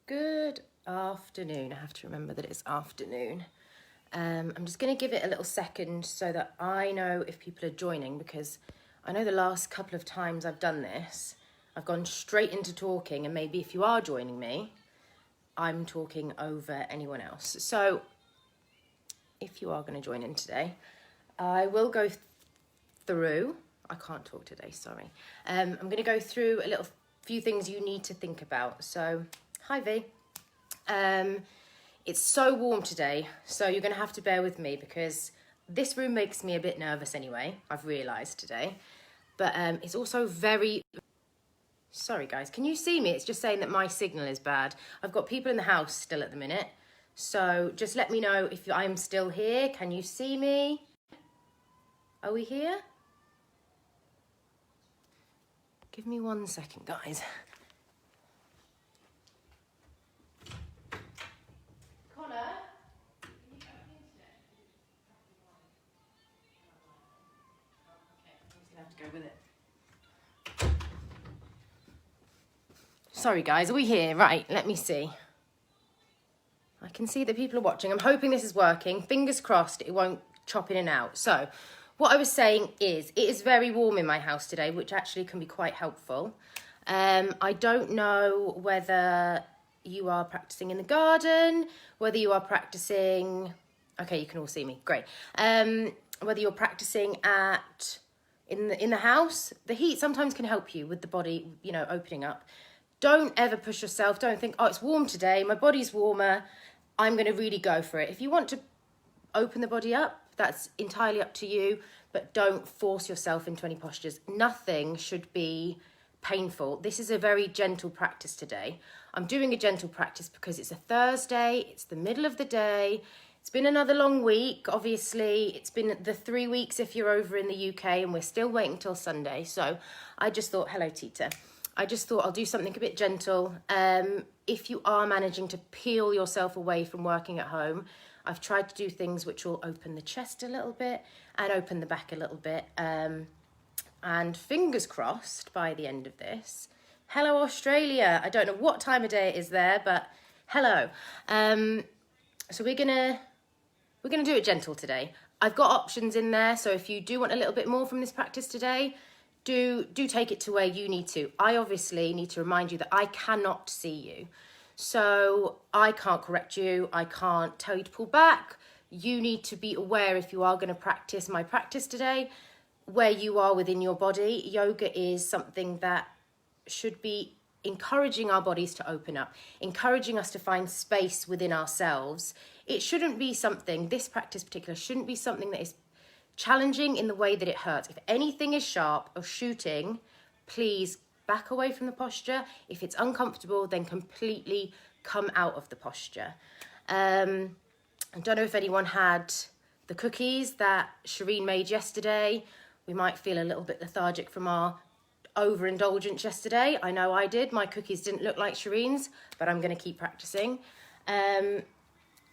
Good afternoon. I have to remember that it's afternoon. I'm just going to give it a little second so that I know if people are joining, because I know the last couple of times I've done this, I've gone straight into talking, and maybe if you are joining me, I'm talking over anyone else. So if you are going to join in today, I will go through, I can't talk today, sorry. I'm going to go through a little few things you need to think about. So, hi V. It's so warm today, so you're going to have to bear with me because this room makes me a bit nervous anyway, I've realised today. But it's also very... Sorry guys, can you see me? It's just saying that my signal is bad. I've got people in the house still at the minute. So just let me know if I'm still here. Can you see me? Are we here? Give me 1 second, guys. Connor? Go with it. Sorry guys, are we here? Right, let me see. I can see that people are watching. I'm hoping this is working. Fingers crossed it won't chop in and out. So what I was saying is it is very warm in my house today, which actually can be quite helpful. I don't know whether you are practicing in the garden, whether you are practicing... Okay, you can all see me. Great. Whether you're practicing in the house. The heat sometimes can help you with the body, you know, opening up. Don't ever push yourself. Don't think, oh, it's warm today, my body's warmer, I'm going to really go for it. If you want to open the body up, that's entirely up to you, but don't force yourself into any postures. Nothing should be painful. This is a very gentle practice today. I'm doing a gentle practice because it's a Thursday, it's the middle of the day. It's been another long week, obviously. It's been the 3 weeks if you're over in the UK, and we're still waiting till Sunday. So I just thought, hello, Tita. I just thought I'll do something a bit gentle. If you are managing to peel yourself away from working at home, I've tried to do things which will open the chest a little bit and open the back a little bit. And fingers crossed by the end of this. Hello, Australia. I don't know what time of day it is there, but hello. So we're gonna do it gentle today. I've got options in there, so if you do want a little bit more from this practice today, do take it to where you need to. I obviously need to remind you that I cannot see you. So I can't correct you. I can't tell you to pull back. You need to be aware, if you are going to practice my practice today, where you are within your body. Yoga is something that should be encouraging our bodies to open up, encouraging us to find space within ourselves. It shouldn't be something, this practice in particular, shouldn't be something that is challenging in the way that it hurts. If anything is sharp or shooting, please back away from the posture. If it's uncomfortable, then completely come out of the posture. I don't know if anyone had the cookies that Shireen made yesterday. We might feel a little bit lethargic from our overindulgence yesterday. I know I did. My cookies didn't look like Shireen's, but I'm going to keep practicing.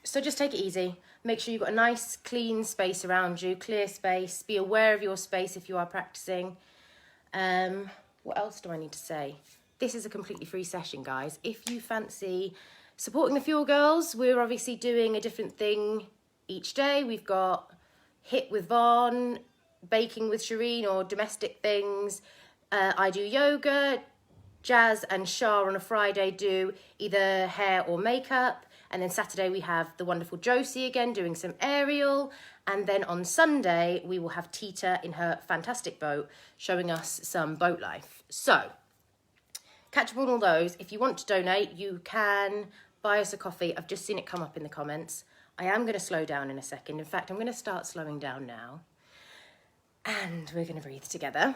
So just take it easy. Make sure you've got a nice clean space around you, clear space. Be aware of your space if you are practicing. What else do I need to say? This is a completely free session, guys. If you fancy supporting the Fuel Girls, we're obviously doing a different thing each day. We've got HIIT with Vaughn, baking with Shireen, or domestic things. I do yoga. Jazz and Shah on a Friday do either hair or makeup. And then Saturday we have the wonderful Josie again doing some aerial. And then on Sunday we will have Tita in her fantastic boat showing us some boat life. So catch up on all those. If you want to donate, you can buy us a coffee. I've just seen it come up in the comments. I am going to slow down in a second. In fact, I'm going to start slowing down now. And we're going to breathe together.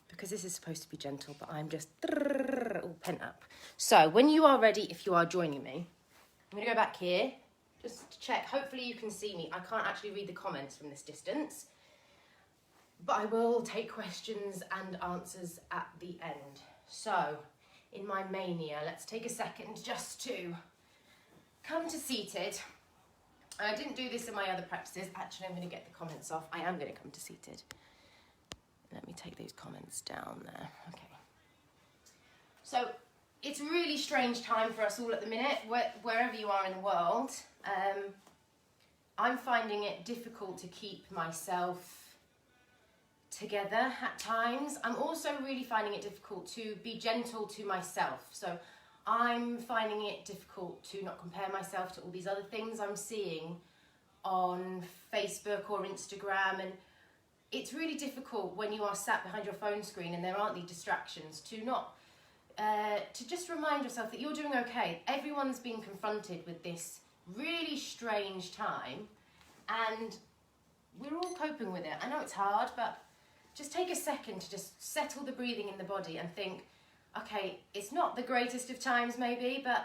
Because this is supposed to be gentle, but I'm just all pent up. So when you are ready, if you are joining me, I'm going to go back here just to check. Hopefully you can see me. I can't actually read the comments from this distance, but I will take questions and answers at the end. So in my mania, let's take a second just to come to seated. I didn't do this in my other practices. Actually, I'm going to get the comments off. I am going to come to seated. Let me take those comments down there. Okay. So It's a really strange time for us all at the minute, wherever you are in the world. I'm finding it difficult to keep myself together at times. I'm also really finding it difficult to be gentle to myself. So I'm finding it difficult to not compare myself to all these other things I'm seeing on Facebook or Instagram, and it's really difficult when you are sat behind your phone screen and there aren't these distractions to not to just remind yourself that you're doing okay. Everyone's been confronted with this really strange time and we're all coping with it. I know it's hard, but just take a second to just settle the breathing in the body and think, okay, it's not the greatest of times maybe, but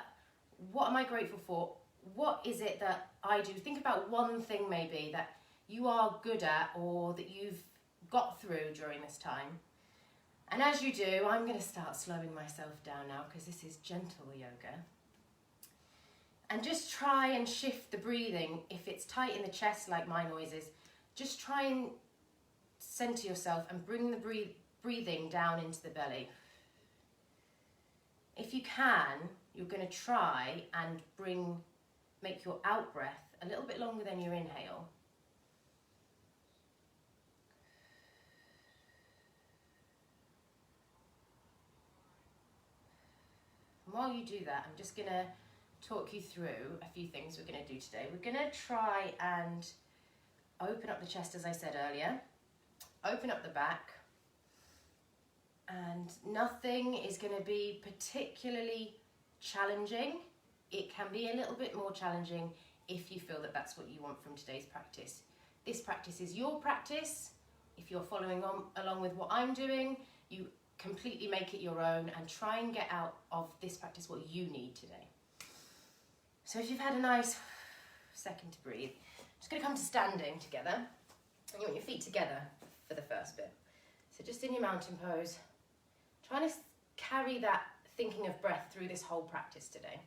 what am I grateful for? What is it that I do? Think about one thing maybe that you are good at or that you've got through during this time. And as you do, I'm going to start slowing myself down now because this is gentle yoga. And just try and shift the breathing. If it's tight in the chest like my noise is, just try and center yourself and bring the breathing down into the belly. If you can, you're going to try and make your out breath a little bit longer than your inhale. And while you do that, I'm just going to talk you through a few things we're going to do today. We're going to try and open up the chest, as I said earlier, open up the back, and nothing is going to be particularly challenging. It can be a little bit more challenging if you feel that that's what you want from today's practice. This practice is your practice. If you're following along with what I'm doing, you completely make it your own and try and get out of this practice what you need today. So if you've had a nice second to breathe, I'm just going to come to standing together. And you want your feet together for the first bit. So just in your mountain pose, trying to carry that thinking of breath through this whole practice today.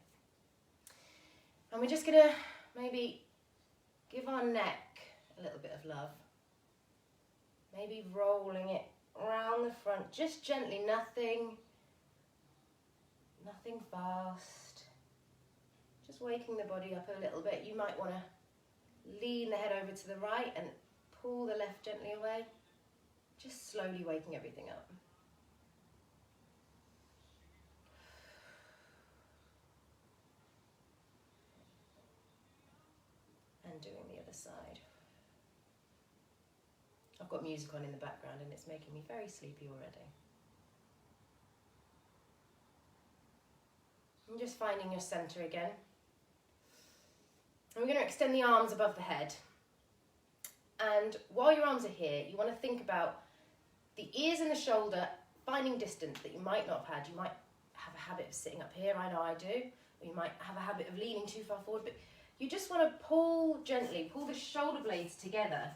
And we're just going to maybe give our neck a little bit of love. Maybe rolling it around the front, just gently, nothing fast. Just waking the body up a little bit. You might want to lean the head over to the right and pull the left gently away. Just slowly waking everything up. And doing the other side. I've got music on in the background and it's making me very sleepy already. And just finding your center again. And we're going to extend the arms above the head. And while your arms are here, you want to think about the ears and the shoulder finding distance that you might not have had. You might have a habit of sitting up here, I know I do. Or you might have a habit of leaning too far forward, but you just want to pull gently, pull the shoulder blades together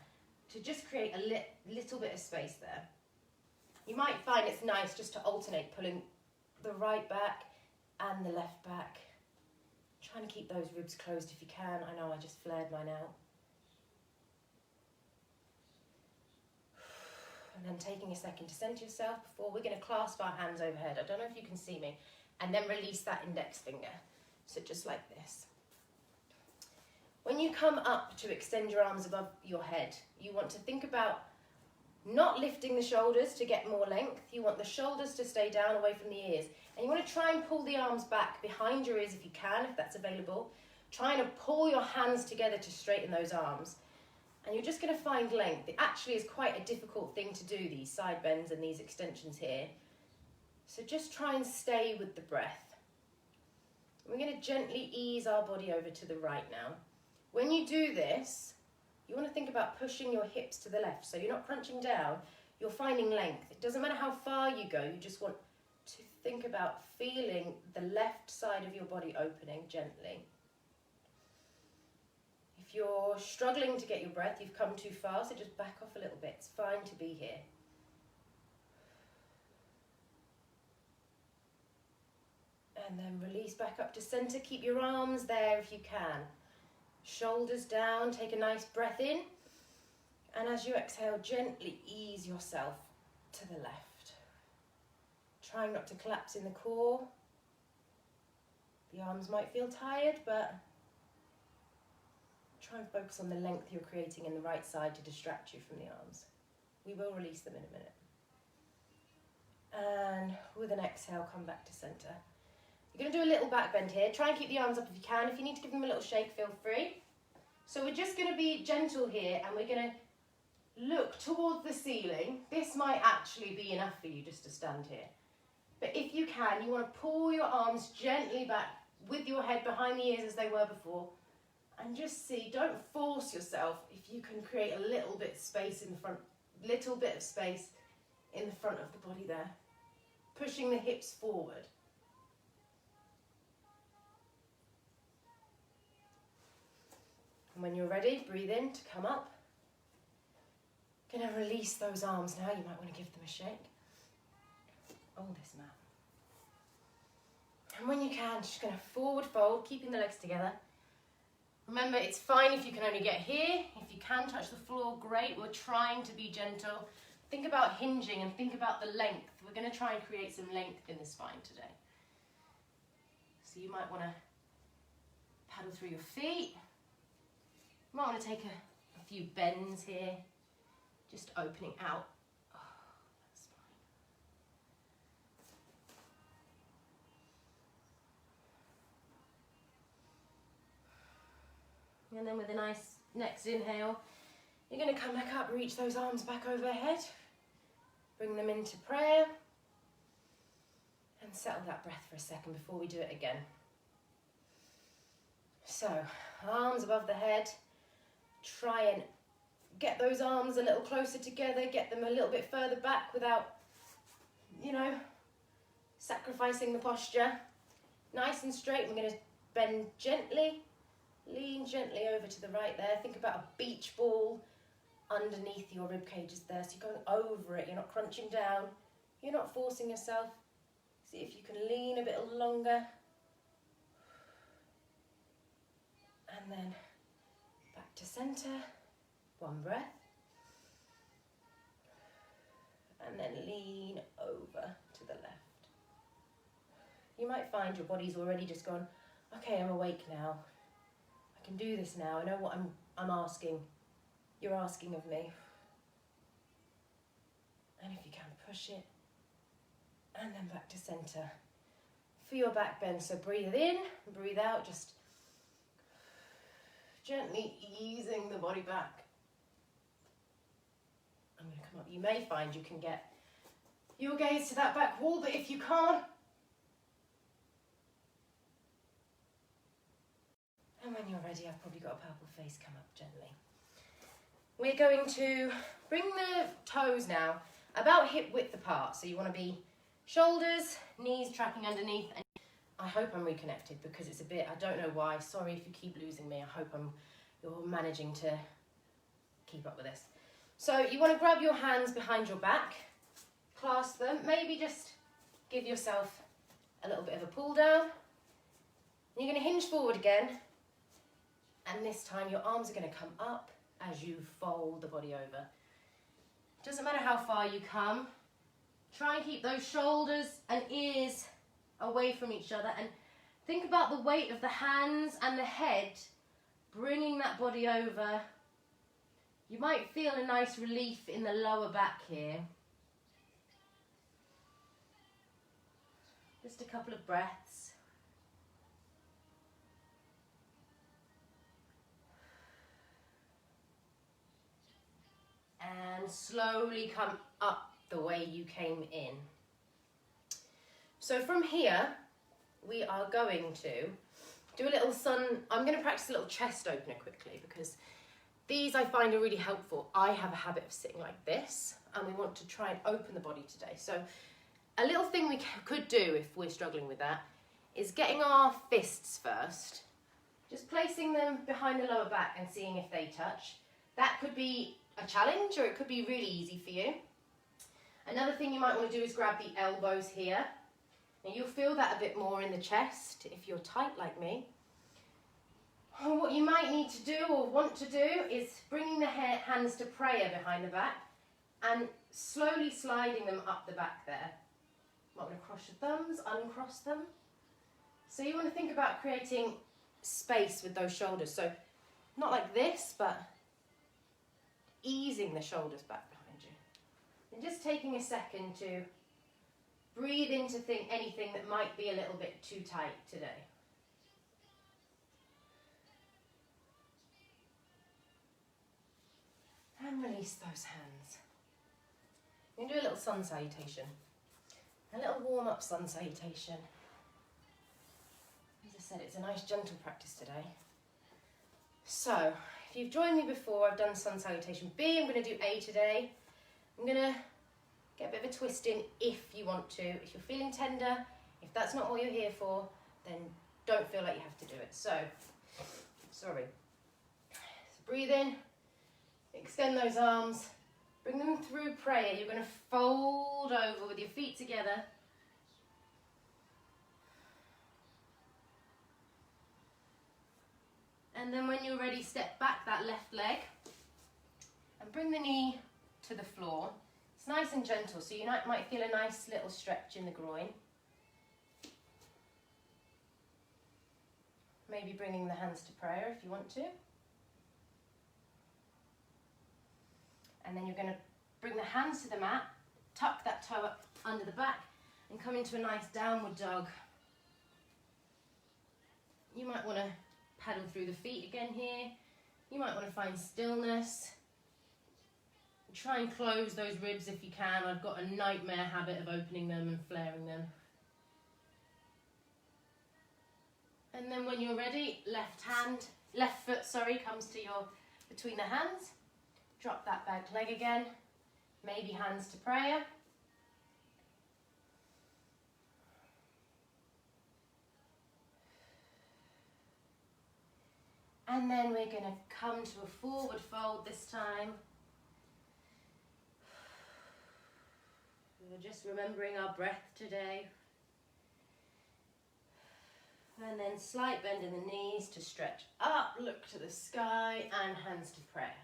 to just create a little bit of space there. You might find it's nice just to alternate pulling the right back and the left back. Trying to keep those ribs closed if you can. I know I just flared mine out. And then taking a second to center yourself before we're going to clasp our hands overhead. I don't know if you can see me. And then release that index finger. So just like this. When you come up to extend your arms above your head, you want to think about not lifting the shoulders to get more length. You want the shoulders to stay down away from the ears. And you want to try and pull the arms back behind your ears if you can, if that's available. Trying to pull your hands together to straighten those arms. And you're just going to find length. It actually is quite a difficult thing to do, these side bends and these extensions here. So just try and stay with the breath. We're going to gently ease our body over to the right now. When you do this, you want to think about pushing your hips to the left. So you're not crunching down, you're finding length. It doesn't matter how far you go, you just want to think about feeling the left side of your body opening gently. If you're struggling to get your breath, you've come too far, so just back off a little bit. It's fine to be here. And then release back up to center. Keep your arms there if you can. Shoulders down, take a nice breath in. And as you exhale, gently ease yourself to the left. Trying not to collapse in the core. The arms might feel tired, but try and focus on the length you're creating in the right side to distract you from the arms. We will release them in a minute. And with an exhale, come back to center. You're going to do a little back bend here. Try and keep the arms up if you can. If you need to give them a little shake, feel free. So we're just going to be gentle here, and we're going to look towards the ceiling. This might actually be enough for you just to stand here. But if you can, you want to pull your arms gently back with your head behind the ears as they were before. And just see, don't force yourself. If you can create a little bit of space in the front, little bit of space in the front of the body there. Pushing the hips forward. And when you're ready, breathe in to come up. Gonna release those arms now. You might want to give them a shake. Oh, this mat. And when you can, just gonna forward fold, keeping the legs together. Remember, it's fine if you can only get here. If you can touch the floor, great. We're trying to be gentle. Think about hinging and think about the length. We're going to try and create some length in the spine today. So you might want to paddle through your feet. You might want to take a few bends here, just opening out. Oh, that's fine. And then with a nice next inhale, you're going to come back up, reach those arms back overhead, bring them into prayer, and settle that breath for a second before we do it again. So, arms above the head, try and get those arms a little closer together, get them a little bit further back without, sacrificing the posture. Nice and straight, we're going to bend gently, lean gently over to the right there. Think about a beach ball underneath your rib cages there. So you're going over it, you're not crunching down, you're not forcing yourself. See if you can lean a bit longer. And then back to center. One breath. And then lean over to the left. You might find your body's already just gone, okay, I'm awake now. I can do this now. I know what I'm asking. You're asking of me. And if you can, push it. And then back to center. For your back bend, so breathe in, breathe out, just gently easing the body back. I'm going to come up. You may find you can get your gaze to that back wall, but if you can't, and when you're ready, I've probably got a purple face, come up gently. We're going to bring the toes now about hip width apart. So you want to be shoulders, knees tracking underneath. And I hope I'm reconnected because it's a bit, I don't know why. Sorry if you keep losing me. I hope you're managing to keep up with this. So you want to grab your hands behind your back, clasp them, maybe just give yourself a little bit of a pull down. You're going to hinge forward again. And this time your arms are going to come up as you fold the body over. Doesn't matter how far you come. Try and keep those shoulders and ears away from each other. And think about the weight of the hands and the head bringing that body over. You might feel a nice relief in the lower back here. Just a couple of breaths. And slowly come up the way you came in. So from here, we are going to do a little I'm going to practice a little chest opener quickly because these I find are really helpful. I have a habit of sitting like this and we want to try and open the body today. So a little thing we could do if we're struggling with that is getting our fists first, just placing them behind the lower back and seeing if they touch. That could be a challenge or it could be really easy for you. Another thing you might want to do is grab the elbows here. Now you'll feel that a bit more in the chest if you're tight like me. And what you might need to do or want to do is bringing the hands to prayer behind the back and slowly sliding them up the back there. You might want to cross your thumbs, uncross them. So you want to think about creating space with those shoulders. So not like this, but easing the shoulders back behind you. And just taking a second to breathe into anything that might be a little bit too tight today. And release those hands. We're going to do a little sun salutation. A little warm-up sun salutation. As I said, it's a nice gentle practice today. So, if you've joined me before, I've done sun salutation B. I'm going to do A today. I'm going to get a bit of a twist in if you want to. If you're feeling tender, if that's not what you're here for, then don't feel like you have to do it. So, breathe in, extend those arms, bring them through prayer. You're going to fold over with your feet together. And then when you're ready, step back that left leg and bring the knee to the floor. It's nice and gentle, so you might feel a nice little stretch in the groin. Maybe bringing the hands to prayer if you want to. And then you're going to bring the hands to the mat, tuck that toe up under the back and come into a nice downward dog. You might want to paddle through the feet again here. You might want to find stillness. Try and close those ribs if you can. I've got a nightmare habit of opening them and flaring them. And then when you're ready, left foot comes to between the hands. Drop that back leg again. Maybe hands to prayer. And then we're going to come to a forward fold this time. We're just remembering our breath today. And then slight bend in the knees to stretch up, look to the sky, and hands to prayer.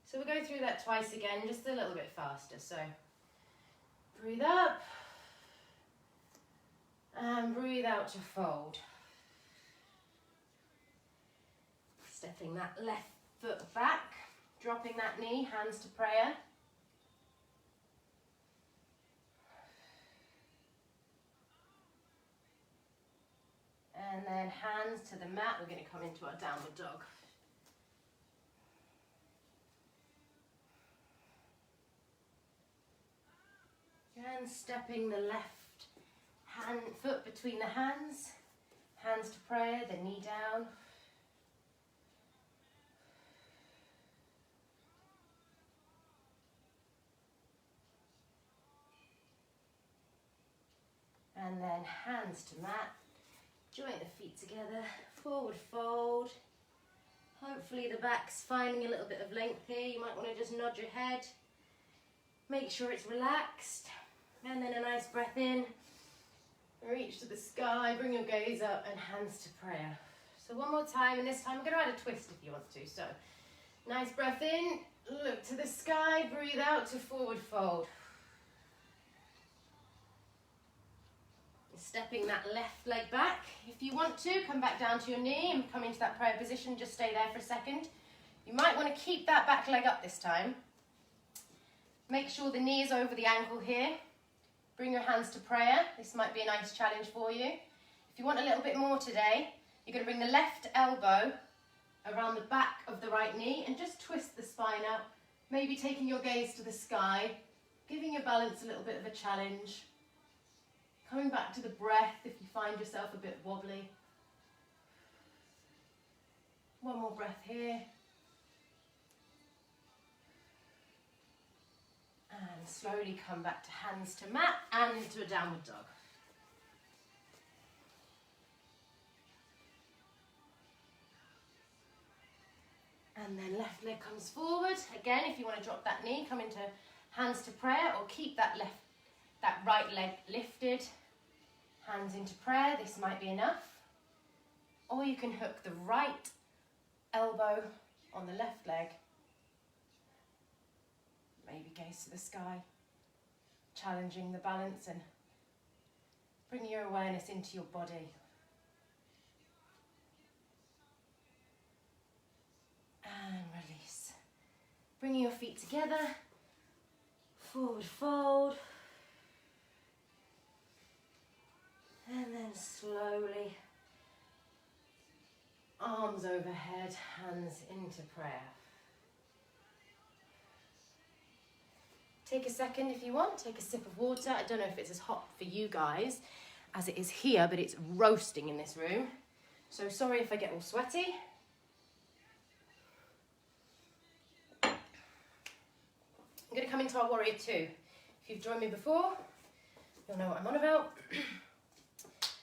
So we'll go through that twice again, just a little bit faster. So breathe up and breathe out to fold. Stepping that left foot back, dropping that knee, hands to prayer. And then hands to the mat, we're going to come into our downward dog. And stepping the left foot between the hands to prayer, the knee down. And then hands to mat, join the feet together, forward fold. Hopefully the back's finding a little bit of length here. You might want to just nod your head. Make sure it's relaxed. And then a nice breath in. Reach to the sky, bring your gaze up and hands to prayer. So one more time, and this time I'm going to add a twist if you want to. So nice breath in, look to the sky, breathe out to forward fold. Stepping that left leg back. If you want to, come back down to your knee and come into that prayer position. Just stay there for a second. You might want to keep that back leg up this time. Make sure the knee is over the ankle here. Bring your hands to prayer. This might be a nice challenge for you. If you want a little bit more today, you're going to bring the left elbow around the back of the right knee and just twist the spine out. Maybe taking your gaze to the sky, giving your balance a little bit of a challenge. Coming back to the breath if you find yourself a bit wobbly. One more breath here. And slowly come back to hands to mat and into a downward dog. And then left leg comes forward. Again, if you want to drop that knee, come into hands to prayer or keep that right leg lifted. Hands into prayer, this might be enough. Or you can hook the right elbow on the left leg. Maybe gaze to the sky, challenging the balance and bringing your awareness into your body. Bringing your feet together, forward fold, and then slowly, arms overhead, hands into prayer. Take a second if you want, take a sip of water. I don't know if it's as hot for you guys as it is here, but it's roasting in this room. So sorry if I get all sweaty. I'm going to come into our warrior two. If you've joined me before, you'll know what I'm on about.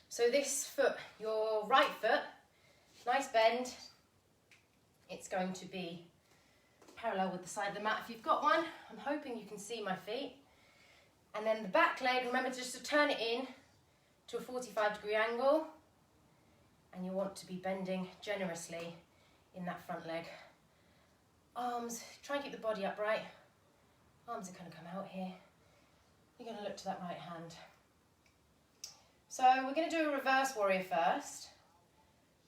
So this foot, your right foot, nice bend. It's going to be parallel with the side of the mat if you've got one. I'm hoping you can see my feet. And then the back leg, remember just to turn it in to a 45-degree angle. And you want to be bending generously in that front leg. Arms, try and keep the body upright. Arms are going to come out here. You're going to look to that right hand. So we're going to do a reverse warrior first.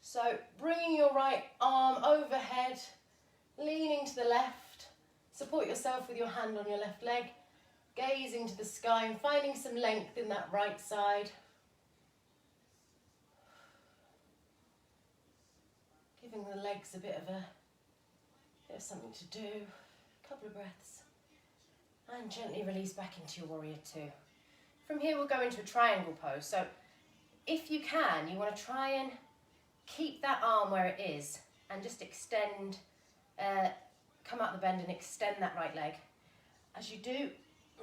So bringing your right arm overhead, leaning to the left. Support yourself with your hand on your left leg. Gazing to the sky and finding some length in that right side. Giving the legs a bit of something to do. A couple of breaths. And gently release back into your warrior two. From here we'll go into a triangle pose. So if you can, you want to try and keep that arm where it is and just extend, come out the bend and extend that right leg. As you do,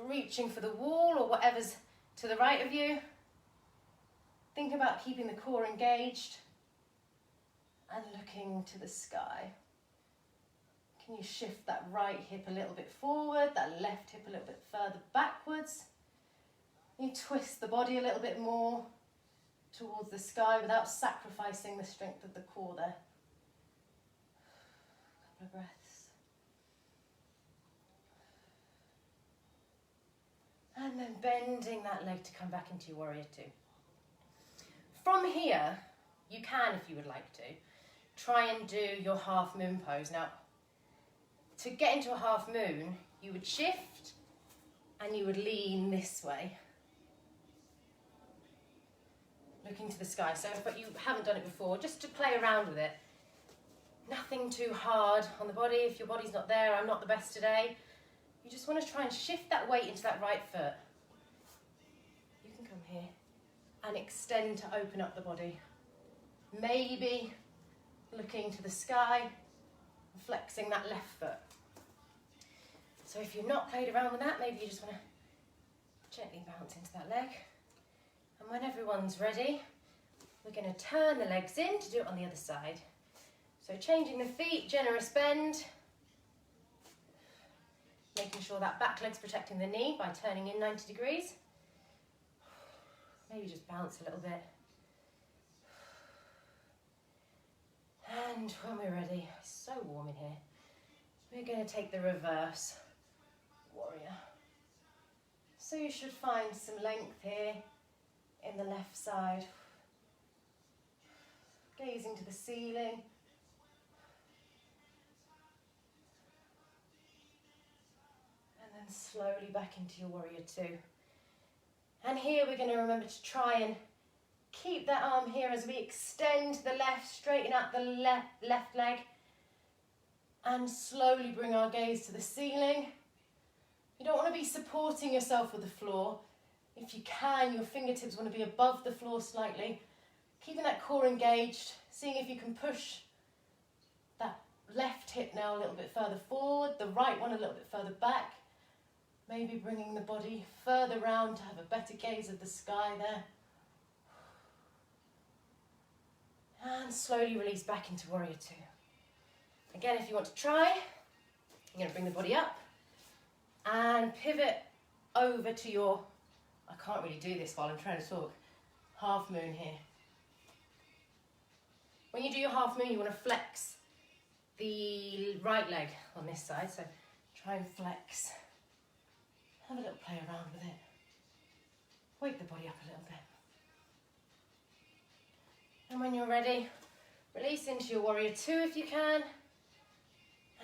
reaching for the wall or whatever's to the right of you. Think about keeping the core engaged and looking to the sky. Can you shift that right hip a little bit forward, that left hip a little bit further backwards? You twist the body a little bit more towards the sky without sacrificing the strength of the core there. A couple of breaths. And then bending that leg to come back into your warrior two. From here, you can, if you would like to, try and do your half moon pose. Now, to get into a half moon, you would shift and you would lean this way. Looking to the sky. So if you haven't done it before, just to play around with it. Nothing too hard on the body. If your body's not there, I'm not the best today. You just want to try and shift that weight into that right foot. You can come here and extend to open up the body. Maybe looking to the sky, flexing that left foot. So if you've not played around with that, maybe you just want to gently bounce into that leg. And when everyone's ready, we're going to turn the legs in to do it on the other side. So changing the feet, generous bend. Making sure that back leg's protecting the knee by turning in 90 degrees. Maybe just bounce a little bit. And when we're ready, it's so warm in here, we're going to take the reverse warrior. So you should find some length here in the left side. Gazing to the ceiling. And then slowly back into your warrior two. And here we're going to remember to try and keep that arm here as we extend to the left, straighten out the left leg. And slowly bring our gaze to the ceiling. You don't want to be supporting yourself with the floor. If you can, your fingertips want to be above the floor slightly. Keeping that core engaged, seeing if you can push that left hip now a little bit further forward, the right one a little bit further back. Maybe bringing the body further round to have a better gaze of the sky there. And slowly release back into warrior two. Again, if you want to try, you're going to bring the body up and pivot over to your, I can't really do this while I'm trying to talk, half moon here. When you do your half moon, you want to flex the right leg on this side. So try and flex. Have a little play around with it. Wake the body up a little bit. And when you're ready, release into your warrior two if you can.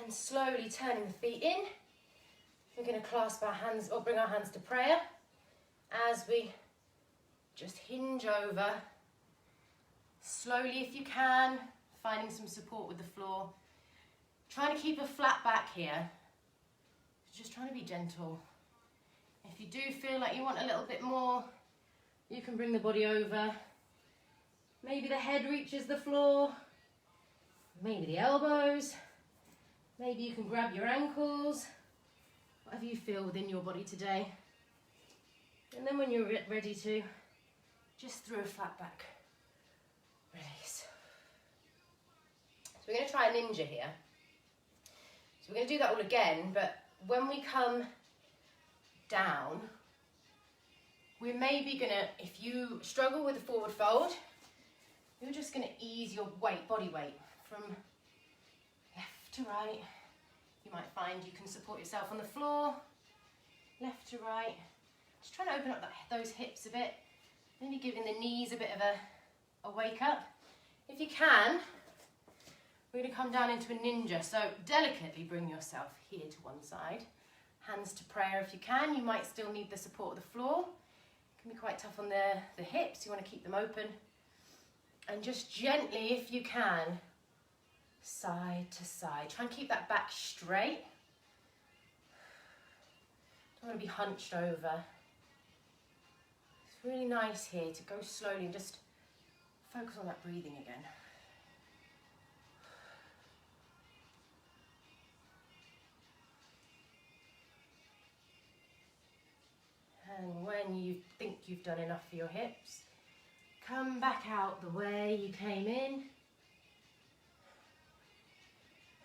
And slowly turning the feet in. We're going to clasp our hands or bring our hands to prayer as we just hinge over. Slowly if you can, finding some support with the floor. Trying to keep a flat back here. Just trying to be gentle. If you do feel like you want a little bit more, you can bring the body over. Maybe the head reaches the floor. Maybe the elbows. Maybe you can grab your ankles. Whatever you feel within your body today. And then when you're ready to, just through a flat back. Release. So we're going to try a ninja here. So we're going to do that all again, but when we come down, we're maybe going to, if you struggle with a forward fold, you're just going to ease your weight, body weight, from left to right. You might find you can support yourself on the floor, left to right. Just trying to open up those hips a bit, maybe giving the knees a bit of a wake up. If you can, we're going to come down into a ninja. So delicately bring yourself here to one side. Hands to prayer if you can. You might still need the support of the floor. It can be quite tough on the hips. You want to keep them open. And just gently, if you can, side to side. Try and keep that back straight. Don't want to be hunched over. It's really nice here to go slowly and just focus on that breathing again. And when you think you've done enough for your hips, come back out the way you came in.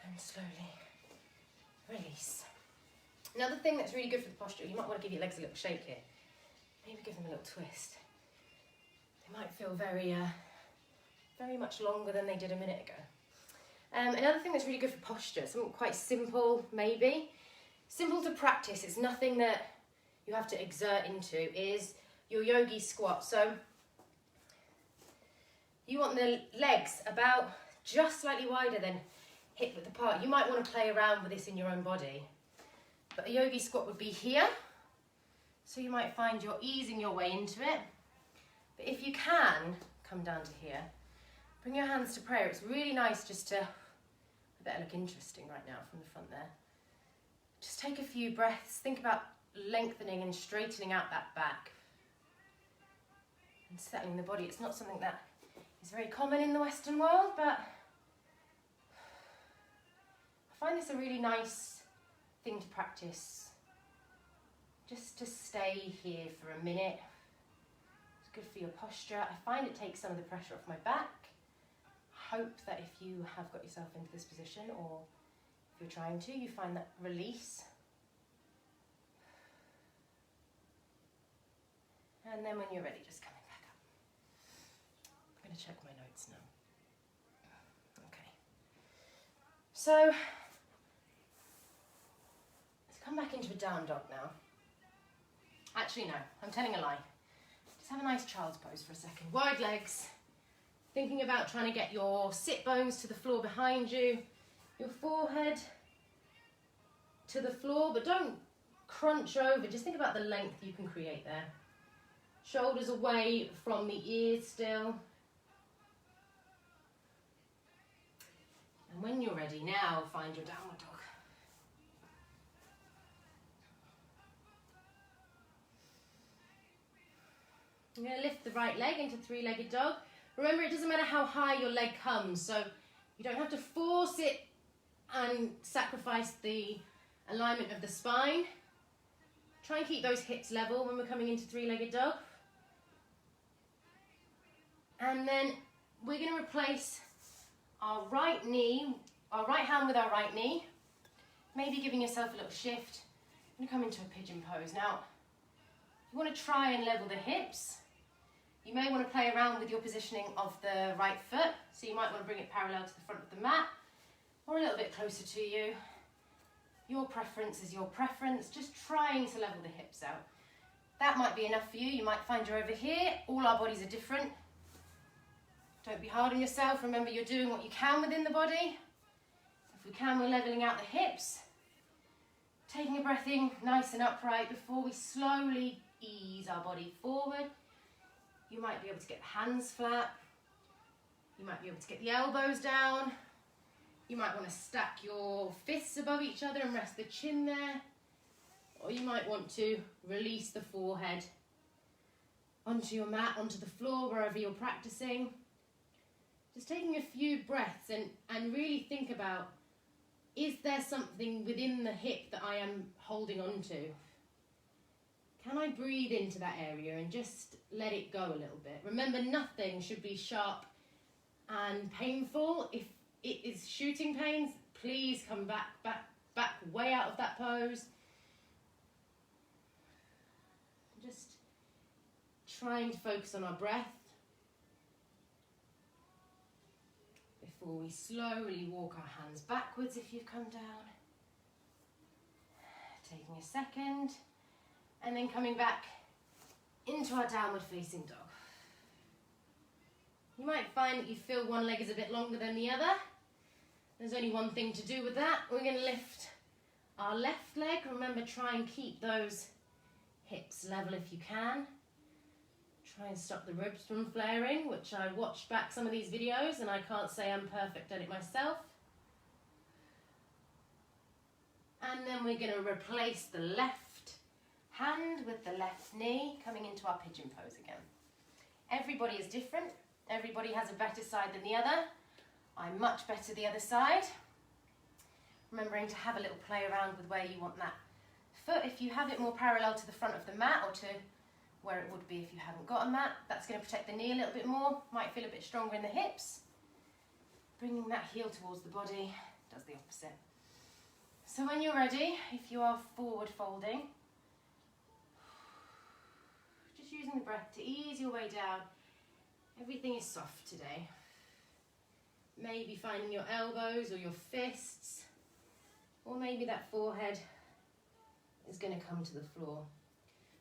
And slowly release. Another thing that's really good for the posture, you might want to give your legs a little shake here. Maybe give them a little twist. They might feel very much longer than they did a minute ago. Another thing that's really good for posture, something quite simple maybe. Simple to practice, it's nothing that you have to exert into, is your Yogi Squat. So you want the legs about just slightly wider than hip width apart. You might want to play around with this in your own body. But a Yogi Squat would be here. So you might find you're easing your way into it. But if you can, come down to here. Bring your hands to prayer. It's really nice just to, I better look interesting right now from the front there. Just take a few breaths. Think about lengthening and straightening out that back. And settling the body. It's not something that is very common in the Western world, but I find this a really nice thing to practice. Just to stay here for a minute. It's good for your posture. I find it takes some of the pressure off my back. I hope that if you have got yourself into this position, or if you're trying to, you find that release. And then when you're ready, just coming back up. I'm going to check my notes now. Okay. So, let's come back into a down dog now. Actually, no, I'm telling a lie. Just have a nice child's pose for a second. Wide legs. Thinking about trying to get your sit bones to the floor behind you. Your forehead to the floor, but don't crunch over. Just think about the length you can create there. Shoulders away from the ears still. And when you're ready, now find your downward dog. I'm going to lift the right leg into three-legged dog. Remember, it doesn't matter how high your leg comes, so you don't have to force it and sacrifice the alignment of the spine. Try and keep those hips level when we're coming into three-legged dog. And then we're going to replace our right hand with our right knee. Maybe giving yourself a little shift. I'm going to come into a pigeon pose. Now, you want to try and level the hips. You may want to play around with your positioning of the right foot. So you might want to bring it parallel to the front of the mat or a little bit closer to you. Your preference is your preference. Just trying to level the hips out. That might be enough for you. You might find you're over here. All our bodies are different. Don't be hard on yourself. Remember, you're doing what you can within the body. If we can, we're leveling out the hips. Taking a breath in nice and upright before we slowly ease our body forward. You might be able to get the hands flat. You might be able to get the elbows down. You might want to stack your fists above each other and rest the chin there. Or you might want to release the forehead onto your mat, onto the floor, wherever you're practicing. Just taking a few breaths and really think about, is there something within the hip that I am holding on to? Can I breathe into that area and just let it go a little bit? Remember, nothing should be sharp and painful. If it is shooting pains, please come back way out of that pose. Just trying to focus on our breath before we slowly walk our hands backwards if you've come down. Taking a second and then coming back into our downward facing dog. You might find that you feel one leg is a bit longer than the other. There's only one thing to do with that. We're going to lift our left leg. Remember, try and keep those hips level if you can. Try and stop the ribs from flaring, which I watched back some of these videos and I can't say I'm perfect at it myself. And then we're going to replace the left hand with the left knee, coming into our pigeon pose again. Everybody is different. Everybody has a better side than the other. I'm much better the other side. Remembering to have a little play around with where you want that foot. If you have it more parallel to the front of the mat or to where it would be if you haven't got a mat, that's going to protect the knee a little bit more. Might feel a bit stronger in the hips. Bringing that heel towards the body does the opposite. So when you're ready, if you are forward folding, just using the breath to ease your way down. Everything is soft today. Maybe finding your elbows or your fists, or maybe that forehead is going to come to the floor.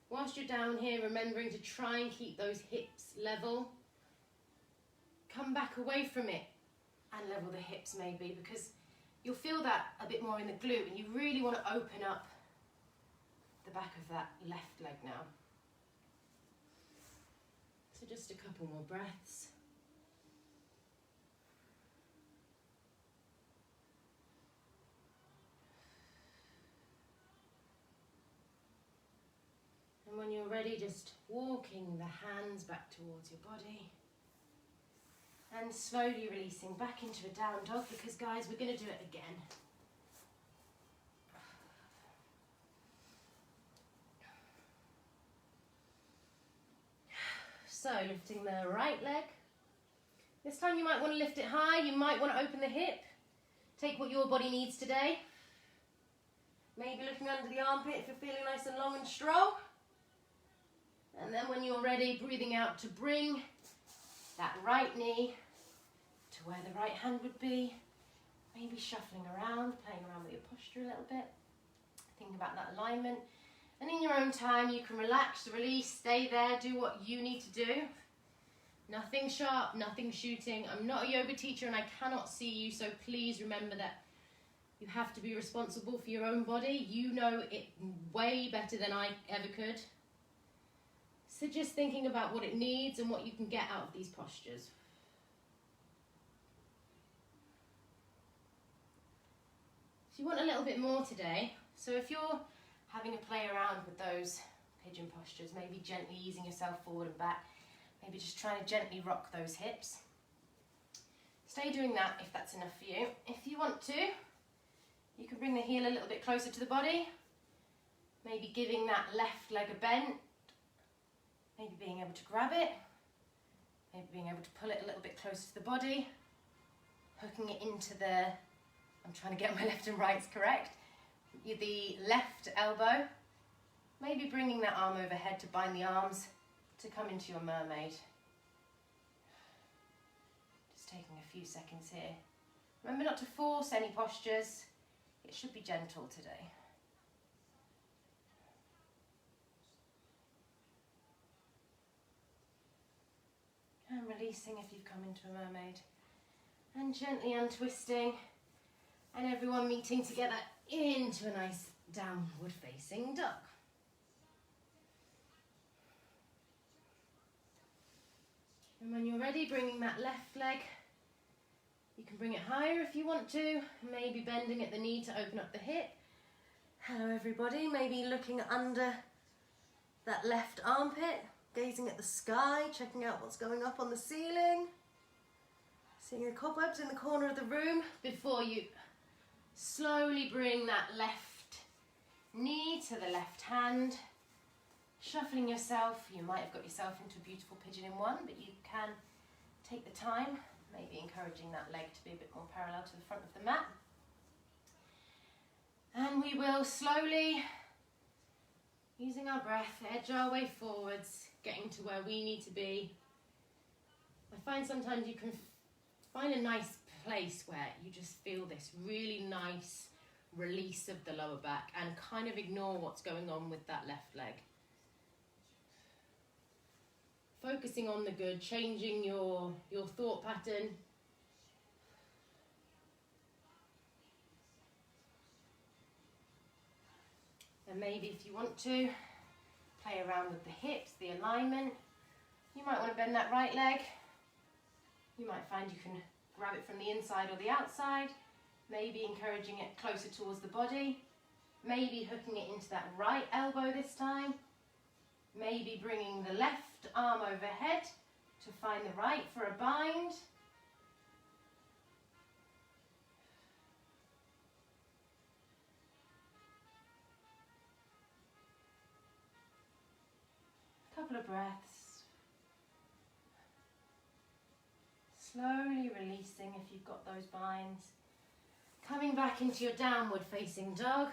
Whilst you're down here, remembering to try and keep those hips level. Come back away from it and level the hips maybe, because you'll feel that a bit more in the glute and you really want to open up the back of that left leg now. So just a couple more breaths. And when you're ready, just walking the hands back towards your body. And slowly releasing back into a down dog, because guys, we're going to do it again. So lifting the right leg. This time you might want to lift it high, you might want to open the hip. Take what your body needs today. Maybe looking under the armpit if you're feeling nice and long and strong. And then when you're ready, breathing out to bring that right knee to where the right hand would be. Maybe shuffling around, playing around with your posture a little bit. Think about that alignment. And in your own time, you can relax, release, stay there, do what you need to do. Nothing sharp, nothing shooting. I'm not a yoga teacher and I cannot see you, so please remember that you have to be responsible for your own body. You know it way better than I ever could. So just thinking about what it needs and what you can get out of these postures. So you want a little bit more today. So if you're having a play around with those pigeon postures, maybe gently easing yourself forward and back, maybe just trying to gently rock those hips. Stay doing that if that's enough for you. If you want to, you can bring the heel a little bit closer to the body, maybe giving that left leg a bend, maybe being able to grab it, maybe being able to pull it a little bit closer to the body, hooking it into the, I'm trying to get my left and rights correct, the left elbow, maybe bringing that arm overhead to bind the arms to come into your mermaid. Just taking a few seconds here. Remember not to force any postures, it should be gentle today. And releasing if you've come into a mermaid. And gently untwisting And everyone meeting together into a nice downward facing dog. And when you're ready, bringing that left leg, you can bring it higher if you want to, maybe bending at the knee to open up the hip. Hello everybody, maybe looking under that left armpit, gazing at the sky, checking out what's going up on the ceiling, seeing the cobwebs in the corner of the room before you slowly bring that left knee to the left hand, shuffling yourself. You might have got yourself into a beautiful pigeon in one, but you can take the time, maybe encouraging that leg to be a bit more parallel to the front of the mat. And we will slowly, using our breath, edge our way forwards, getting to where we need to be. I find sometimes you can find a nice place where you just feel this really nice release of the lower back and kind of ignore what's going on with that left leg. Focusing on the good, changing your thought pattern. And maybe if you want to, play around with the hips, the alignment. You might want to bend that right leg. You might find you can grab it from the inside or the outside. Maybe encouraging it closer towards the body. Maybe hooking it into that right elbow this time. Maybe bringing the left arm overhead to find the right for a bind. A couple of breaths. Slowly releasing if you've got those binds. Coming back into your downward facing dog.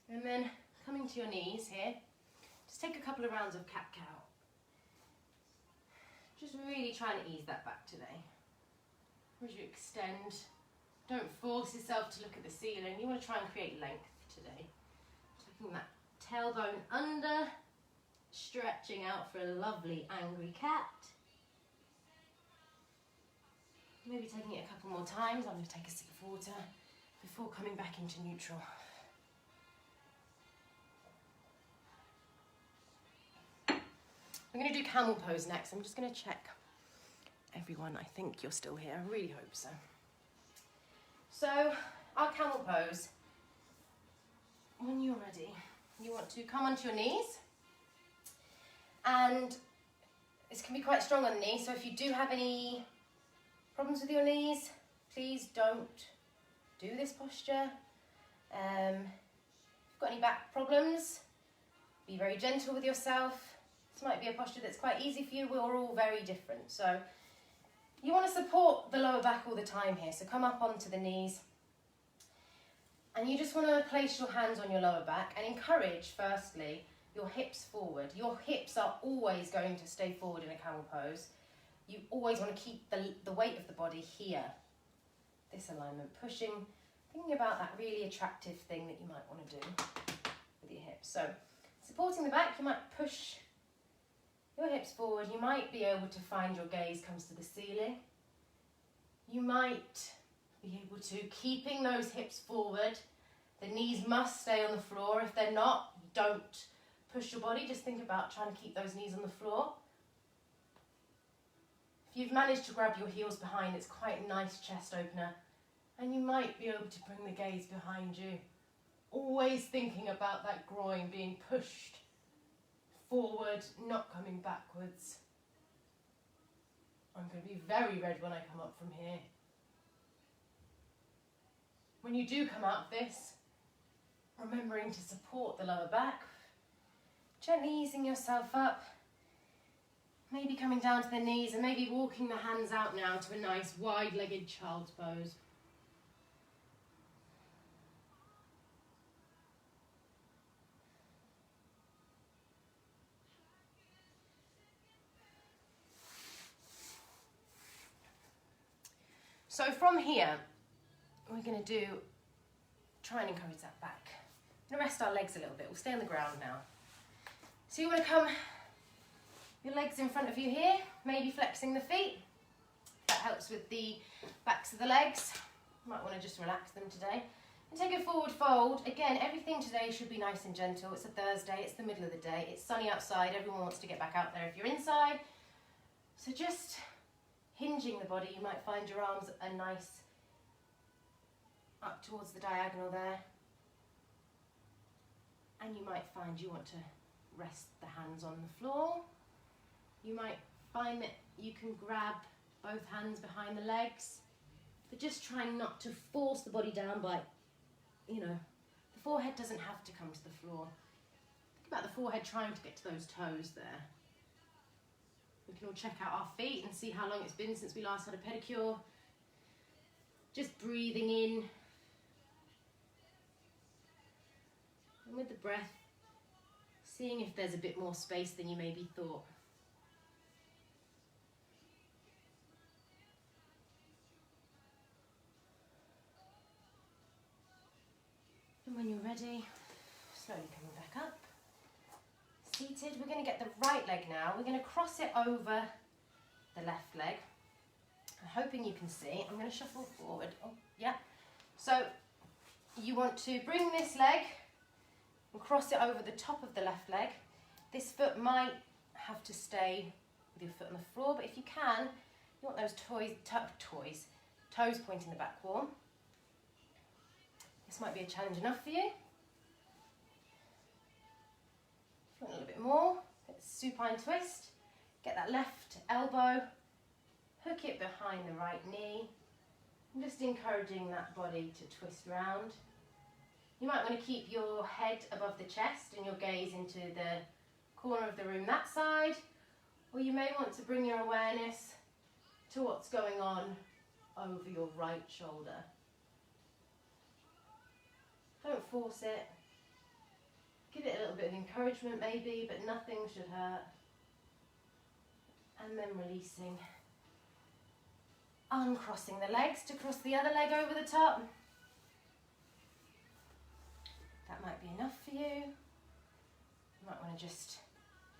And then coming to your knees here, just take a couple of rounds of cat-cow. Just really trying to ease that back today. As you extend, don't force yourself to look at the ceiling. You want to try and create length today. Taking that tailbone under, stretching out for a lovely angry cat. Maybe taking it a couple more times. I'm going to take a sip of water before coming back into neutral. I'm going to do Camel Pose next. I'm just going to check everyone. I think you're still here. I really hope so. So, our Camel Pose. When you're ready, you want to come onto your knees. And this can be quite strong on the knee. So if you do have any problems with your knees, please don't do this posture. If you've got any back problems, be very gentle with yourself. This might be a posture that's quite easy for you. We're all very different. So you want to support the lower back all the time here. So come up onto the knees. And you just want to place your hands on your lower back and encourage, firstly, your hips forward. Your hips are always going to stay forward in a camel pose. You always want to keep the weight of the body here. This alignment, pushing, thinking about that really attractive thing that you might want to do with your hips. So supporting the back, you might push your hips forward. You might be able to find your gaze comes to the ceiling. You might be able to, keeping those hips forward, the knees must stay on the floor. If they're not, don't push your body. Just think about trying to keep those knees on the floor. If you've managed to grab your heels behind, it's quite a nice chest opener. And you might be able to bring the gaze behind you. Always thinking about that groin being pushed forward, not coming backwards. I'm going to be very red when I come up from here. When you do come out of this, remembering to support the lower back, gently easing yourself up, maybe coming down to the knees and maybe walking the hands out now to a nice wide-legged child's pose. So from here, we're going to try and encourage that back. We're going to rest our legs a little bit. We'll stay on the ground now. So you want to come, your legs in front of you here, maybe flexing the feet. helps with the backs of the legs. Might want to just relax them today. And take a forward fold. Again, everything today should be nice and gentle. It's a Thursday, it's the middle of the day, it's sunny outside, everyone wants to get back out there if you're inside. So just hinging the body, you might find your arms are nice up towards the diagonal there. And you might find you want to rest the hands on the floor. You might find that you can grab both hands behind the legs, but just trying not to force the body down by, you know, the forehead doesn't have to come to the floor. Think about the forehead trying to get to those toes there. We can all check out our feet and see how long it's been since we last had a pedicure. Just breathing in. And with the breath, seeing if there's a bit more space than you maybe thought. And when you're ready, slowly coming back up. Seated, we're going to get the right leg now. We're going to cross it over the left leg. I'm hoping you can see. I'm going to shuffle forward. Oh, yeah. So you want to bring this leg and cross it over the top of the left leg. This foot might have to stay with your foot on the floor, but if you can, you want those toes pointing the back wall. This might be a challenge enough for you. If you want a little bit more, supine twist. Get that left elbow, hook it behind the right knee. I'm just encouraging that body to twist round. You might want to keep your head above the chest and your gaze into the corner of the room that side, or you may want to bring your awareness to what's going on over your right shoulder. Don't force it. Give it a little bit of encouragement maybe, but nothing should hurt. And then releasing. Uncrossing the legs to cross the other leg over the top. That might be enough for you. You might want to just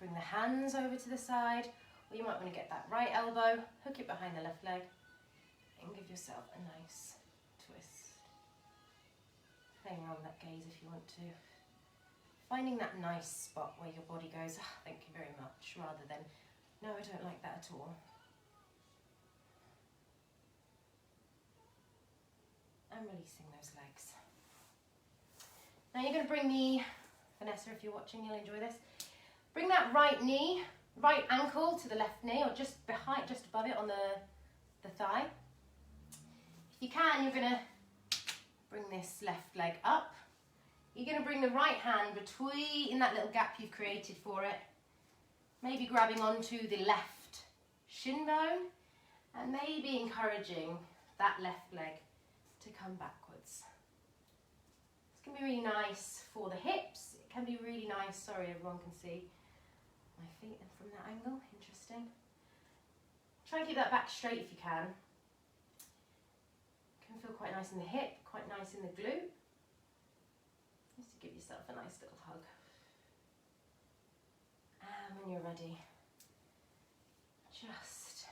bring the hands over to the side, or you might want to get that right elbow, hook it behind the left leg, and give yourself a nice twist. Playing around with that gaze if you want to. Finding that nice spot where your body goes, oh, thank you very much, rather than, no, I don't like that at all. And releasing those legs. Now you're going to bring the, Vanessa, if you're watching, you'll enjoy this. Bring that right knee, right ankle to the left knee, or just behind, just above it on the thigh. If you can, you're going to bring this left leg up. You're going to bring the right hand between that little gap you've created for it. Maybe grabbing onto the left shin bone, and maybe encouraging that left leg to come backwards. It's going to be really nice for the hips. It can be really nice, sorry everyone can see my feet from that angle, interesting. Try and keep that back straight if you can. Can feel quite nice in the hip, quite nice in the glute. Just to give yourself a nice little hug. And when you're ready, just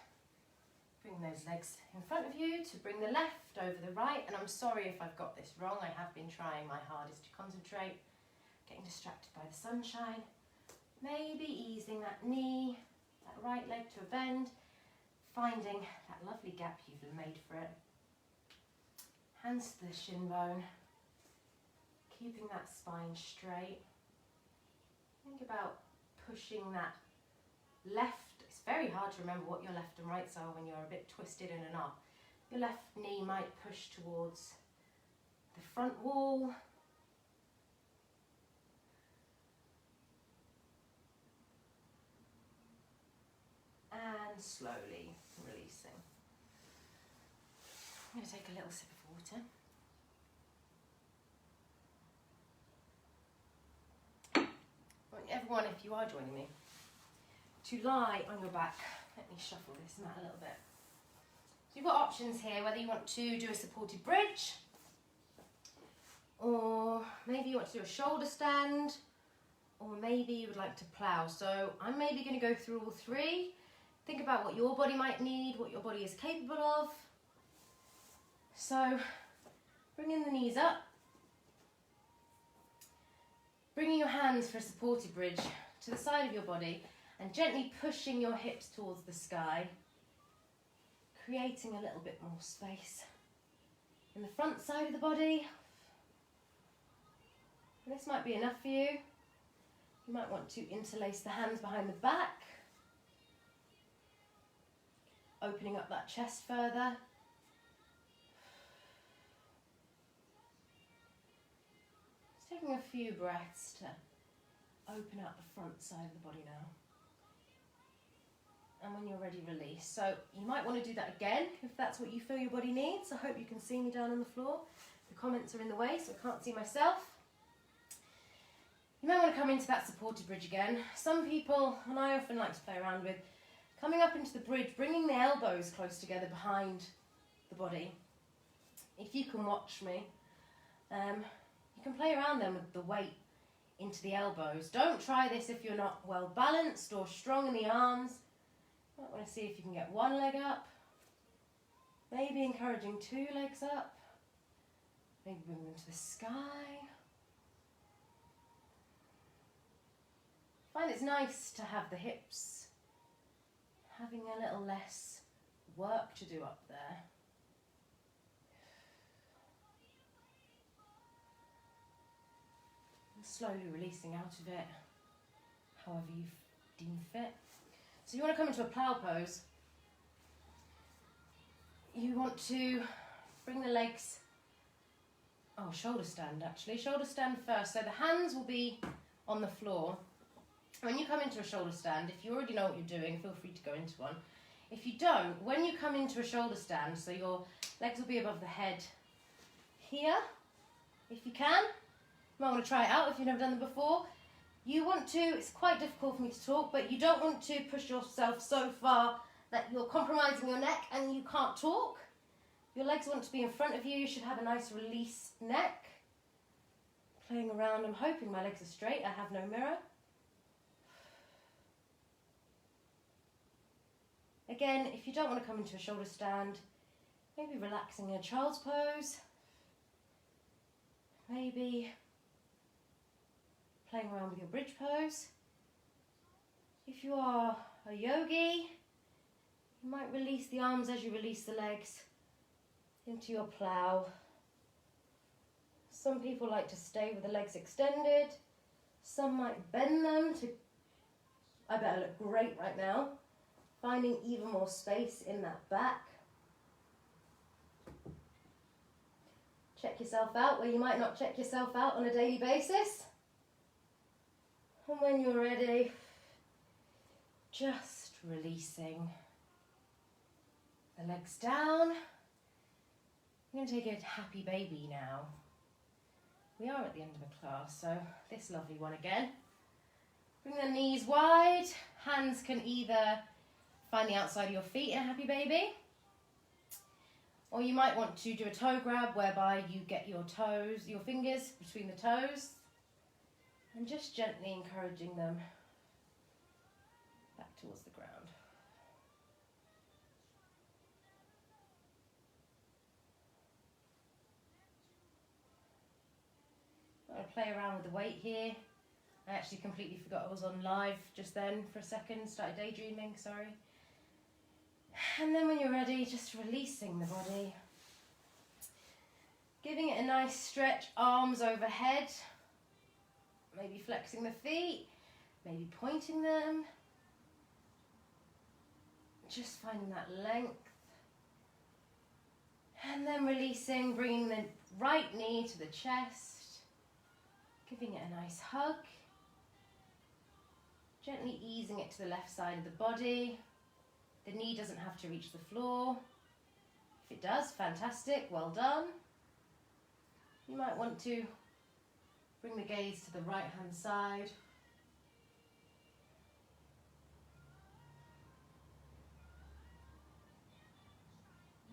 bring those legs in front of you to bring the left over the right. And I'm sorry if I've got this wrong. I have been trying my hardest to concentrate, getting distracted by the sunshine. Maybe easing that knee, that right leg to a bend, finding that lovely gap you've made for it. Hands to the shin bone, keeping that spine straight. Think about pushing that left. It's very hard to remember what your left and rights are when you're a bit twisted in and up. Your left knee might push towards the front wall. And slowly releasing. I'm going to take a little sip of water. I want everyone, if you are joining me, to lie on your back. Let me shuffle this mat a little bit. So you've got options here, whether you want to do a supported bridge, or maybe you want to do a shoulder stand, or maybe you would like to plow. So I'm maybe going to go through all three. Think about what your body might need, what your body is capable of. So, bringing the knees up. Bringing your hands for a supported bridge to the side of your body and gently pushing your hips towards the sky, creating a little bit more space in the front side of the body. This might be enough for you. You might want to interlace the hands behind the back, opening up that chest further. Just taking a few breaths to open up the front side of the body now. And when you're ready, release. So you might want to do that again if that's what you feel your body needs. I hope you can see me down on the floor. The comments are in the way, so I can't see myself. You might want to come into that supported bridge again. Some people, and I often like to play around with, coming up into the bridge, bringing the elbows close together behind the body. If you can watch me, you can play around then with the weight into the elbows. Don't try this if you're not well balanced or strong in the arms. You might want to see if you can get one leg up. Maybe encouraging two legs up. Maybe bring them to the sky. Find it's nice to have the hips having a little less work to do up there. And slowly releasing out of it, however you deem fit. So you want to come into a plow pose. You want to bring the legs, shoulder stand actually. Shoulder stand first. So the hands will be on the floor. When you come into a shoulder stand, if you already know what you're doing, feel free to go into one. If you don't, when you come into a shoulder stand, so your legs will be above the head here, if you can. You might want to try it out if you've never done them before. You want to, it's quite difficult for me to talk, but you don't want to push yourself so far that you're compromising your neck and you can't talk. Your legs want to be in front of you. You should have a nice released neck. Playing around, I'm hoping my legs are straight. I have no mirror. Again, if you don't want to come into a shoulder stand, maybe relaxing in a child's pose. Maybe playing around with your bridge pose. If you are a yogi, you might release the arms as you release the legs into your plow. Some people like to stay with the legs extended. Some might bend them to, I bet I look great right now. Finding even more space in that back. Check yourself out where you might not check yourself out on a daily basis. And when you're ready, just releasing the legs down. I'm going to take a happy baby now. We are at the end of a class, so this lovely one again. Bring the knees wide. Hands can either find the outside of your feet in a happy baby, or you might want to do a toe grab whereby you get your toes, your fingers between the toes, and just gently encouraging them back towards the ground. I'm going to play around with the weight here. I actually completely forgot I was on live just then for a second, started daydreaming, sorry. And then when you're ready, just releasing the body. Giving it a nice stretch, arms overhead. Maybe flexing the feet, maybe pointing them. Just finding that length. And then releasing, bringing the right knee to the chest. Giving it a nice hug. Gently easing it to the left side of the body. The knee doesn't have to reach the floor. If it does, fantastic, well done. You might want to bring the gaze to the right hand side.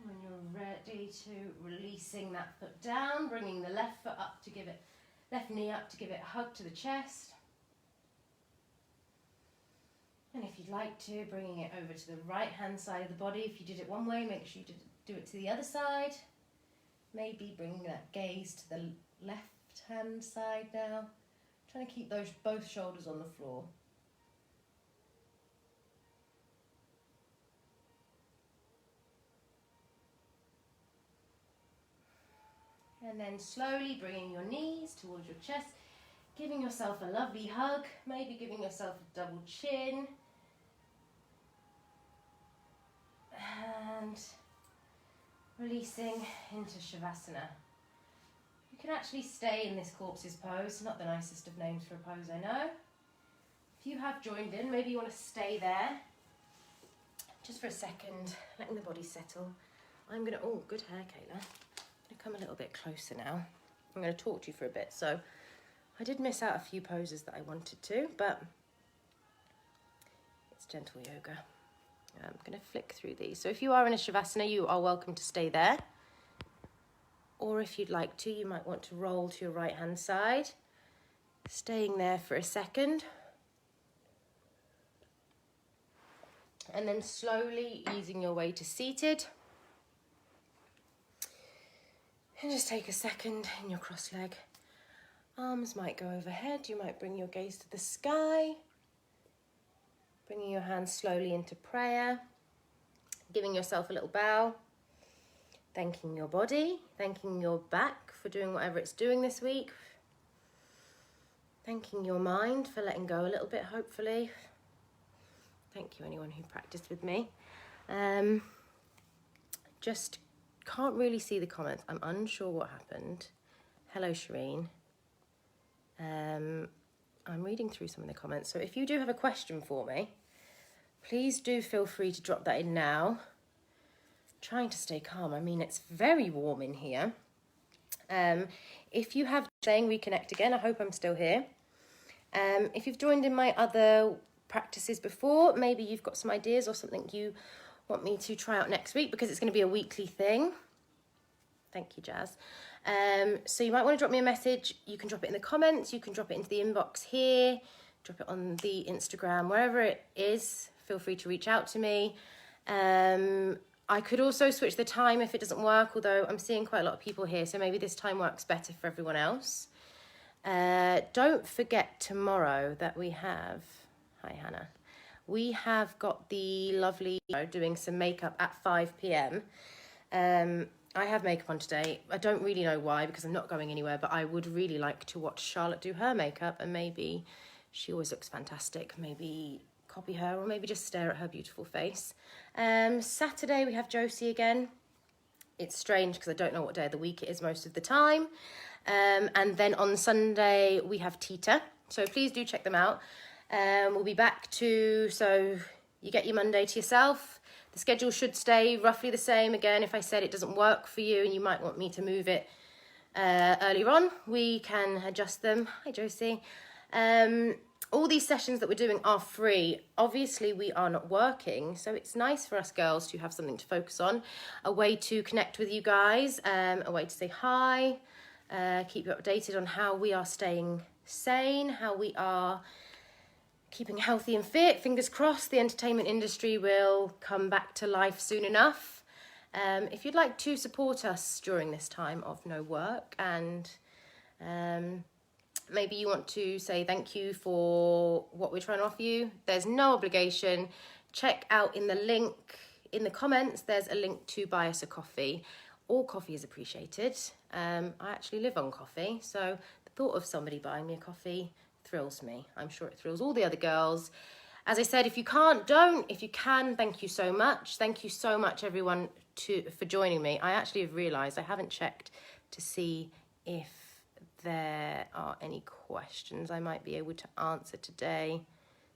When you're ready to releasing that foot down, bringing the left foot up to give it, left knee up to give it a hug to the chest. And if you'd like to, bringing it over to the right hand side of the body. If you did it one way, make sure you do it to the other side. Maybe bringing that gaze to the left hand side now. Trying to keep both shoulders on the floor. And then slowly bringing your knees towards your chest, giving yourself a lovely hug, maybe giving yourself a double chin. And releasing into Shavasana. You can actually stay in this corpse's pose, not the nicest of names for a pose, I know. If you have joined in, maybe you want to stay there just for a second, letting the body settle. I'm going to, oh, good hair, Kayla. I'm going to come a little bit closer now. I'm going to talk to you for a bit. So I did miss out a few poses that I wanted to, but it's gentle yoga. I'm going to flick through these. So if you are in a Shavasana, you are welcome to stay there. Or if you'd like to, you might want to roll to your right hand side, staying there for a second. And then slowly easing your way to seated. And just take a second in your cross leg. Arms might go overhead. You might bring your gaze to the sky. Bringing your hands slowly into prayer. Giving yourself a little bow. Thanking your body. Thanking your back for doing whatever it's doing this week. Thanking your mind for letting go a little bit, hopefully. Thank you, anyone who practiced with me. Just can't really see the comments. I'm unsure what happened. Hello, Shireen. I'm reading through some of the comments. So if you do have a question for me, please do feel free to drop that in now. Trying to stay calm. I mean, it's very warm in here. If you have saying reconnect again, I hope I'm still here. If you've joined in my other practices before, maybe you've got some ideas or something you want me to try out next week, because it's going to be a weekly thing. Thank you, Jazz. So you might want to drop me a message. You can drop it in the comments. You can drop it into the inbox here. Drop it on the Instagram, wherever it is. Feel free to reach out to me. I could also switch the time if it doesn't work, although I'm seeing quite a lot of people here, so maybe this time works better for everyone else. Don't forget tomorrow that we have... Hi, Hannah. We have got the lovely doing some makeup at 5 p.m. I have makeup on today. I don't really know why, because I'm not going anywhere, but I would really like to watch Charlotte do her makeup, and maybe she always looks fantastic. Maybe copy her, or maybe just stare at her beautiful face. Saturday we have Josie again. It's strange because I don't know what day of the week it is most of the time. And then on Sunday we have Tita, so please do check them out. We'll be back to, so you get your Monday to yourself. The schedule should stay roughly the same. Again, if I said it doesn't work for you and you might want me to move it earlier on, we can adjust them. Hi, Josie. All these sessions that we're doing are free. Obviously, we are not working, so it's nice for us girls to have something to focus on, a way to connect with you guys, a way to say hi, keep you updated on how we are staying sane, how we are keeping healthy and fit. Fingers crossed the entertainment industry will come back to life soon enough. If you'd like to support us during this time of no work, and maybe you want to say thank you for what we're trying to offer you, there's no obligation. Check out in the link in the comments, there's a link to buy us a coffee. All coffee is appreciated. I actually live on coffee, so the thought of somebody buying me a coffee thrills me. I'm sure it thrills all the other girls. As I said, if you can't, don't. If you can, thank you so much. Thank you so much, everyone, for joining me. I actually have realised I haven't checked to see if there are any questions I might be able to answer today.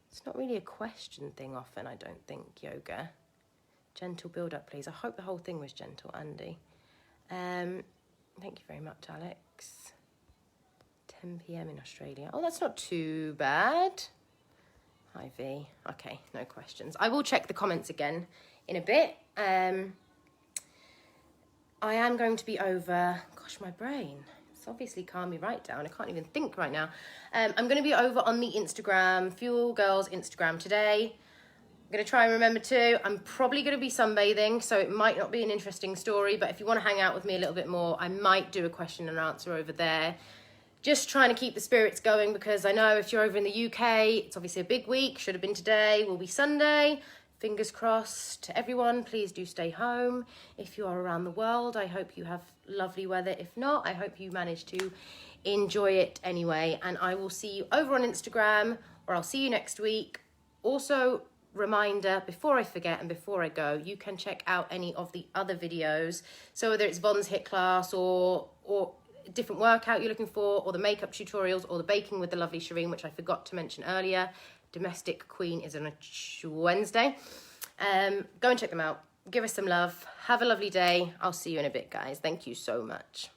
It's not really a question thing often, I don't think, yoga. Gentle build up, please. I hope the whole thing was gentle, Andy. Thank you very much, Alex. 10 p.m. in Australia. Oh, that's not too bad. Hi, V. Okay, no questions. I will check the comments again in a bit. I am going to be over... Gosh, my brain. It's obviously calmed me right down. I can't even think right now. I'm going to be over on the Instagram, Fuel Girls Instagram today. I'm going to try and remember to. I'm probably going to be sunbathing, so it might not be an interesting story, but if you want to hang out with me a little bit more, I might do a question and answer over there. Just trying to keep the spirits going, because I know if you're over in the UK, it's obviously a big week. Should have been today, will be Sunday. Fingers crossed. Everyone, please do stay home. If you are around the world, I hope you have lovely weather. If not, I hope you manage to enjoy it anyway. And I will see you over on Instagram, or I'll see you next week. Also, reminder, before I forget and before I go, you can check out any of the other videos. So whether it's Von's HIIT class or different workout you're looking for, or the makeup tutorials, or the baking with the lovely Shireen, which I forgot to mention earlier. Domestic Queen is on a Wednesday. Go and check them out. Give us some love. Have a lovely day. I'll see you in a bit, guys. Thank you so much.